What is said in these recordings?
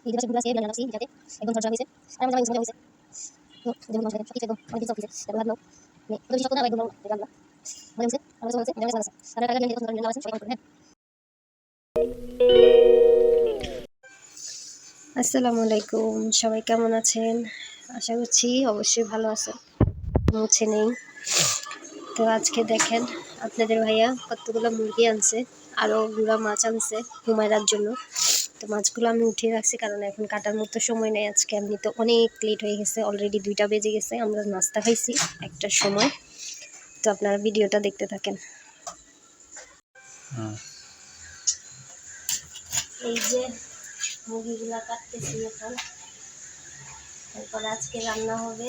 এই যে গুলা সেভ রাখছি যাতে একদম ঝরঝরা হয়েছে আর আমার জামাই হয়েছে তো যেমন মশলা সব কিছু একদম অনেক কিছু হয়েছে তারপর লাগলো তো বেশি শক্ত না একদম রাখলাম মনে হচ্ছে আমার হচ্ছে জামাই আছে তারা টাকা নিয়ে যখন আছে সবাই করে আসসালামু আলাইকুম সবাই কেমন আছেন আশা করছি অবশ্যই ভালো আছেন মুছে নেই তো আজকে দেখেন আপনাদের ভাইয়া কতগুলো মুরগি আনছে আরও গুঁড়া মাছ আনছে হুমায়রার জন্য তো মাছগুলো আমি উঠিয়ে রাখছি কারণ এখন কাটার মতো সময় নেই আজকে এমনি তো অনেক লেট হয়ে গেছে অলরেডি 2টা বেজে গেছে আমরা নাস্তা খাইছি একটার সময় তো আপনারা ভিডিওটা দেখতে থাকেন এই যে মুরগিগুলা কাটতেছি এখন তারপর আজকে রান্না হবে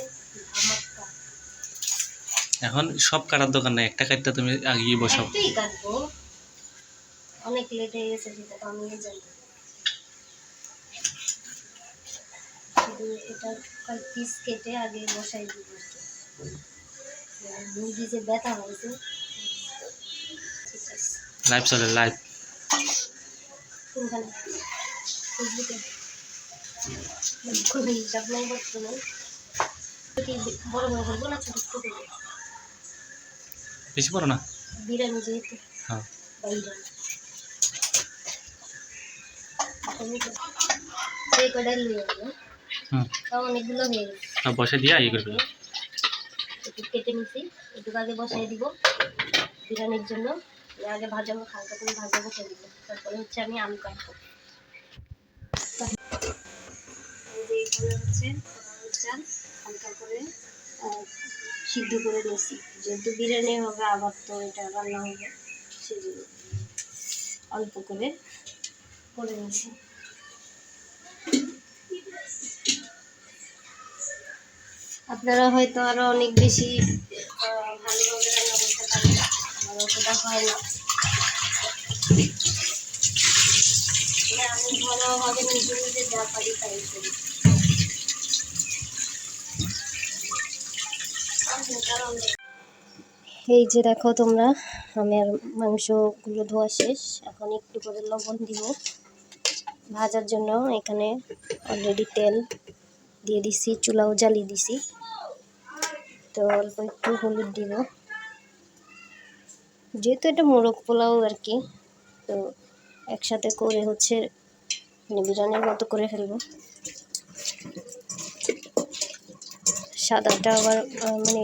ধামাক্কা এখন সব কাটার দোকান নাই একটা কাটতে তুমি আগেই বসাও একটাই কাটবো অনেক লেট হয়ে গেছে সেটা তো আমি জানি শুধু এটা কয়েক পিস কেটে আগে বসাই দিব মুরগি যে ব্যথা হয়েছে ঠিক আছে লাইভ চলে লাইভ কোনখানে ফেসবুকে কোনো হিসাব নাই বর্তমান বড় বড় করবো না ছোট ছোট করবো বেশি বড় না বিরিয়ানি যেহেতু হ্যাঁ বাইরে সেই কটাই নিয়ে যাবো তাও অনেকগুলো হয়ে গেছে বসে দিয়া ইয়ে করবে একটু কেটে নিছি একটু আগে বসাই দিব বিরিয়ানির জন্য আগে ভাজাবো হালকা করে ভাজা বসাই দিব তারপরে হচ্ছে আমি আলু কাটবো এখানে হচ্ছে চাল হালকা করে সিদ্ধ করে নিয়েছি যেহেতু বিরিয়ানি হবে আবার তো এটা রান্না হবে সেজন্য অল্প করে করে নিয়েছি আপনারা হয়তো আরো অনেক বেশি ভালোভাবে রান্না করতে পারেন আমার অতটা হয় না আমি ঘরোয়াভাবে নিজে নিজে যা পারি তাই করি এই যে দেখো তোমরা আমার মাংসগুলো ধোয়া শেষ এখন একটু করে লবণ দিব ভাজার জন্য এখানে অলরেডি তেল দিয়ে দিছি চুলাও জ্বালিয়ে দিছি তো অল্প একটু হলুদ দিব যেহেতু এটা মোরগ পোলাও আর কি তো একসাথে করে হচ্ছে বিরিয়ানির মতো করে ফেলবো সাদাটা আবার মানে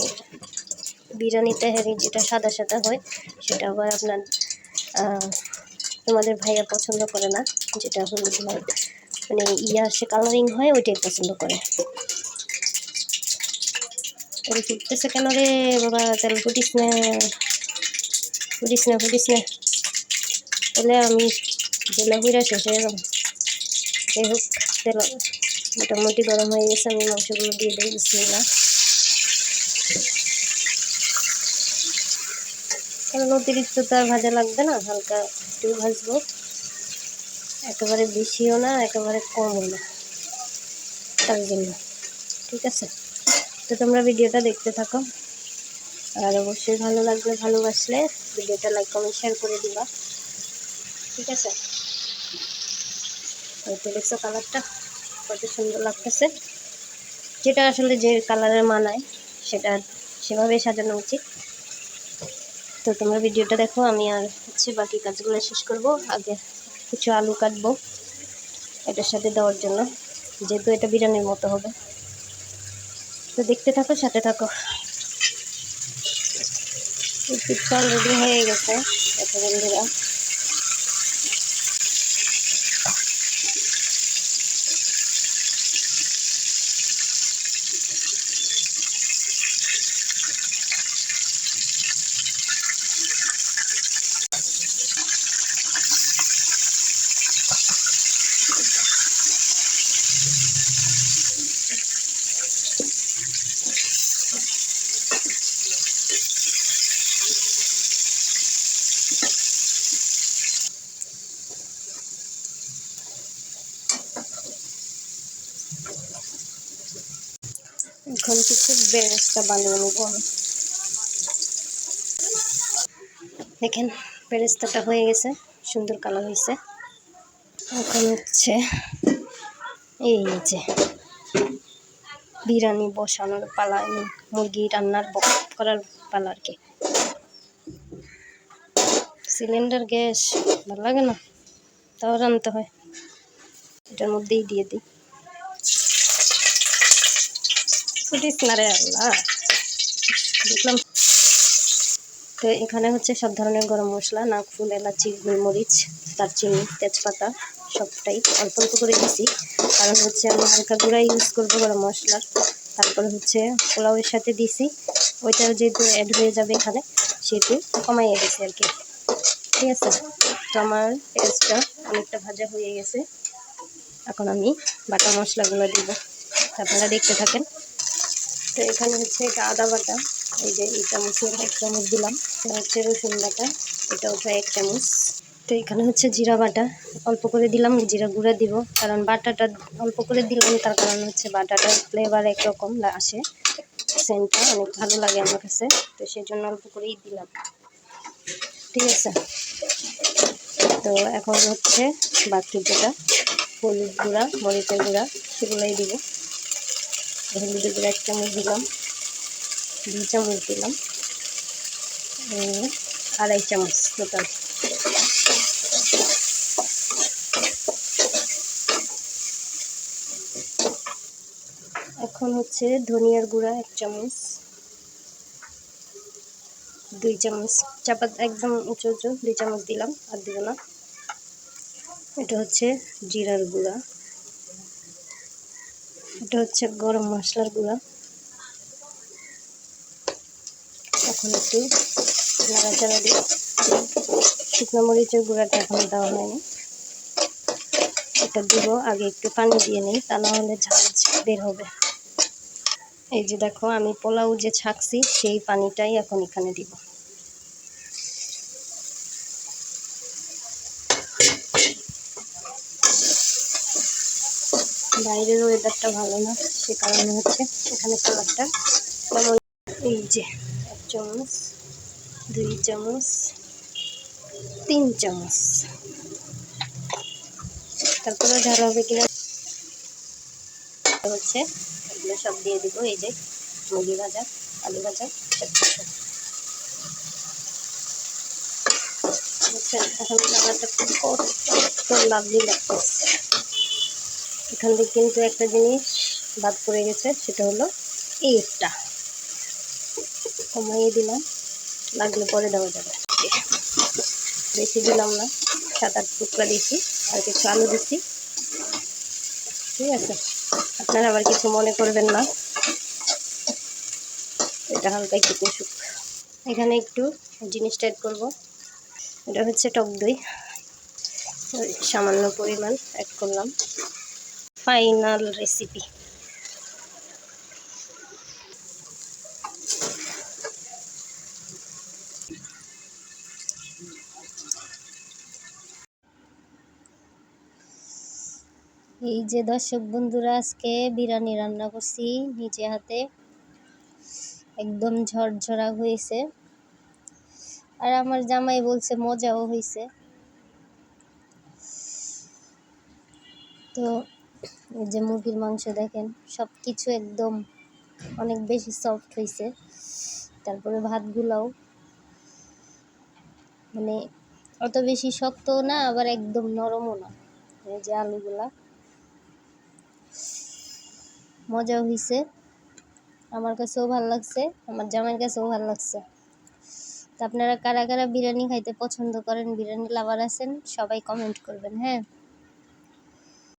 বিরিয়ানি তেহারি যেটা সাদা সাদা হয় সেটা আবার আপনার তোমাদের ভাইয়া পছন্দ করে না যেটা হলুদ হয় মানে সে কালারিং হয় ওইটাই পছন্দ করে তেল ফুটতেছে কেন রে বাবা তেল ফুটিস না ফুটিস না ফুটিস না তাহলে আমি জেলা বুড়া শেষ হয়ে যাবো যাই হোক তেল মোটামুটি গরম হয়ে গেছে আমি মাংসগুলো দিয়ে দিই বিসমিল্লাহ কারণ অতিরিক্ত তো আর ভাজা লাগবে না হালকা একটু ভাজবো একেবারে বেশিও না একেবারে কমও না তার জন্য ঠিক আছে তো তোমরা ভিডিওটা দেখতে থাকো আর অবশ্যই ভালো লাগলে ভালোবাসলে ভিডিওটা লাইক কমেন্ট শেয়ার করে দিবা ঠিক আছে তো দেখছো কালারটা কত সুন্দর লাগতেছে যেটা আসলে যে কালারের মানায় সেটা সেভাবে সাজানো উচিত তো তোমরা ভিডিওটা দেখো আমি আর হচ্ছে বাকি কাজগুলো শেষ করব আগে কিছু আলু কাটবো এটার সাথে দেওয়ার জন্য যেহেতু এটা বিরিয়ানির মতো হবে তো দেখতে থাকো সাথে থাকো পিঠটা অলরেডি হয়ে গেছে এত বন্ধুরা এখন কিছু বেরেস্তা বানিয়ে নেবো আমি দেখেন বেরেস্তাটা হয়ে গেছে সুন্দর কালার হয়েছে এখন হচ্ছে এই যে বিরিয়ানি বসানোর পালা, মুরগি রান্নার করার পালা আর কি। সিলিন্ডার গ্যাস ভালো লাগে না, তাও রান্নতে হয়। এটার মধ্যেই দিয়ে দিই। ফুটিস না রে আল্লাহ, দেখলাম তো। এখানে হচ্ছে সব ধরনের গরম মশলা, নাকফুল, এলাচি, গোলমরিচ, দারচিনি, তেজপাতা সবটাই অল্প অল্প করে দিছি, কারণ হচ্ছে আমি হালকা গুঁড়া ইউজ করবো গরম মশলার। তারপরে হচ্ছে পোলাওয়ের সাথে দিছি, ওইটাও যেহেতু অ্যাড হয়ে যাবে এখানে, সেহেতু কমাইয়ে দিছি আর কি। ঠিক আছে, তো আমার পেঁয়াজটা অনেকটা ভাজা হয়ে গেছে। এখন আমি বাটা মশলাগুলো দিব, আপনারা দেখতে থাকেন। তো এখানে হচ্ছে এটা আদা বাটা, এই যে এই চামচের 1 চামচ দিলাম। হচ্ছে রসুন বাটা, এটা ওটা 1 চামচ। তো এখানে হচ্ছে জিরা বাটা, অল্প করে দিলাম। জিরা গুঁড়া দিব, কারণ বাটাটা অল্প করে দিলাম, তার কারণ হচ্ছে বাটাটার ফ্লেভার একরকম আসে, সেন্টটা অনেক ভালো লাগে আমার কাছে, তো সেই জন্য অল্প করেই দিলাম। ঠিক আছে, তো এখন হচ্ছে বাকি যেটা হলুদ গুঁড়া, মরিচের গুঁড়া, সেগুলোই দিব। হলুদের গুঁড়া 1 চামচ দিলাম, 2 চামচ দিলাম, 2.5 চামচ টোটাল। এখন হচ্ছে ধনিয়ার গুঁড়া 1 চামচ, 2 চামচ, চাপাত একদম উঁচু উঁচু 2 চামচ দিলাম, আর দিব না। এটা হচ্ছে জিরার গুঁড়া, এটা হচ্ছে গরম মশলার গুঁড়া। এখন একটু নাড়াচাড়া দিই। শুকনো মরিচের গুঁড়াটা এখন দেওয়া হয়নি, এটা দিব আগে। একটু পানি দিয়ে নিই, তা না হলে ঝাঁঝ বের হবে। এই যে দেখো, আমি পোলাও যে ছাঁকছি সেই পানিটাই এখন এখানে দিব। বাইরের ওয়েদারটা ভালো না, সে কারণে হচ্ছে এখানে কালারটা তেমন। এই যে 1 চামচ, 2 চামচ, 3 চামচ, তারপরে ঝাল হবে কিনা হচ্ছে এগুলো সব দিয়ে দিব। এই যে মুরগি ভাজা, আলু ভাজা, সব কিছু বুঝছেন। এখন কালারটা কত লাভলি লাগতেছে। এখান থেকে কিন্তু একটা জিনিস বাদ পড়ে গেছে, সেটা হলো এইটা কমাইয়ে দিলাম, লাগলে পরে দেওয়া যাবে। বেশি দিলাম না, 7-8 টুকরা দিছি, আর কিছু আলু দিছি। ঠিক আছে, আপনারা আবার কিছু মনে করবেন না, এটা হালকা একটু কষুক। এখানে একটু জিনিসটা অ্যাড করবো, এটা হচ্ছে টক দই, সামান্য পরিমাণ অ্যাড করলাম। Final recipe. এই যে দর্শক বন্ধুরা, আজকে বিরিয়ানি রান্না করছি নিজে হাতে, একদম ঝরঝরা হয়েছে। আর আমার জামাই বলছে মজাও হয়েছে। তো এই যে মুরগির মাংস দেখেন, সব কিছু একদম অনেক বেশি সফট হয়েছে। তারপরে ভাতগুলাও মানে অত বেশি শক্ত না, আবার একদম নরমও না। এই যে আলুগুলা মজা হয়েছে, আমার কাছেও ভালো লাগছে, আমার জামাইয়ের কাছেও ভালো লাগছে। তো আপনারা কারা কারা বিরিয়ানি খাইতে পছন্দ করেন, বিরিয়ানি লাভার আছেন, সবাই কমেন্ট করবেন। হ্যাঁ।